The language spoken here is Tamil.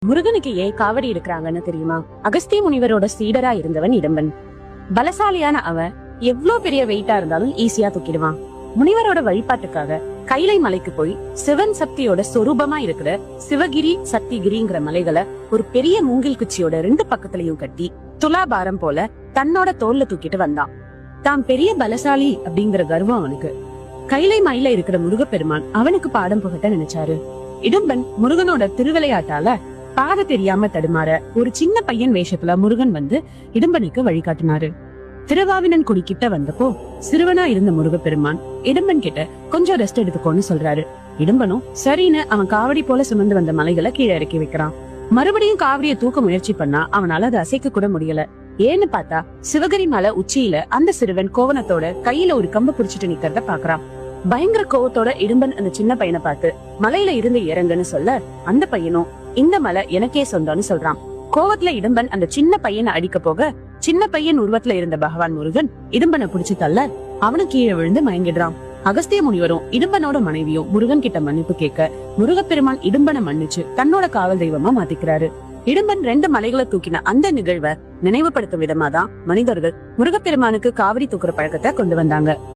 முருகனுக்கு ஏன் காவடி எடுக்கிறாங்கன்னு தெரியுமா? அகஸ்திய முனிவரோட சீடரா இருந்தவன் இடும்பன். பலசாலியான அவன் எவ்வளவு பெரிய வெயிட்டா இருந்தாலும் ஈஸியா தூக்கிடுவான். முனிவரோட வழிபாட்டுக்காக கைலை மலைக்கு போய் சிவன் சக்தியோட சொரூபமா இருக்கிற சிவகிரி சக்திகிரிங்கிற மலைகளை ஒரு பெரிய மூங்கில் குச்சியோட 2 பக்கத்துலயும் கட்டி துலாபாரம் போல தன்னோட தோல்ல தூக்கிட்டு வந்தான். தான் பெரிய பலசாலி அப்படிங்கிற கர்வம் அவனுக்கு. கைலை மலையில இருக்கிற முருகப்பெருமான் அவனுக்கு பாடம் புகட்ட நினைச்சாரு. இடும்பன் முருகனோட திருவிளையாட்டால பாத தெரியாம தடுமாற ஒரு சின்ன பையன் வேஷத்துல முருகன் வந்து இடும்பனுக்கு வழிகாட்டினாரு. திருவாவினன் குடி கிட்ட வந்தப்போ சிறுவனா இருந்த முருகப்பெருமான் இடும்பன் கிட்ட கொஞ்சம் ரெஸ்ட் எடுத்துக்கோன்னு சொல்றாரு. இடும்பனும் சரின்னு அவன் காவடி போல சுமந்து வந்த மலைகளை கீழே இறக்கி வைக்கிறான். மறுபடியும் காவடியை தூக்க முயற்சி பண்ணா அவனால அதை அசைக்க கூட முடியல. ஏன்னு பார்த்தா சிவகிரி மலை உச்சியில அந்த சிறுவன் கோவணத்தோட கையில ஒரு கம்பு புடிச்சிட்டு நிக்கிறத பாக்குறான். பயங்கர கோவத்தோட இடும்பன் அந்த சின்ன பையனை பார்த்து மலையில இருந்து இறங்குன்னு சொல்ல அந்த பையனும் இந்த மலை எனக்கே சொந்தம்னு சொல்றான். கோவத்துல இடும்பன் அந்த சின்ன பையனை அடிக்க போக சின்ன பையன் உருவத்துல இருந்த பகவான் முருகன் இடும்பனை புடிச்சு தள்ள அவனும் கீழே விழுந்து மயங்கிடுறான். அகஸ்திய முனிவரும் இடும்பனோட மனைவியும் முருகன் கிட்ட மன்னிப்பு கேட்க முருகப்பெருமான் இடும்பனை மன்னிச்சு தன்னோட காவல் தெய்வமா மாத்திக்கிறாரு. இடும்பன் 2 மலைகளை தூக்கின அந்த நிகழ்வை நினைவுபடுத்தும் விதமாதான் மனிதர்கள் முருகப்பெருமானுக்கு காவடி தூக்குற பழக்கத்தை கொண்டு வந்தாங்க.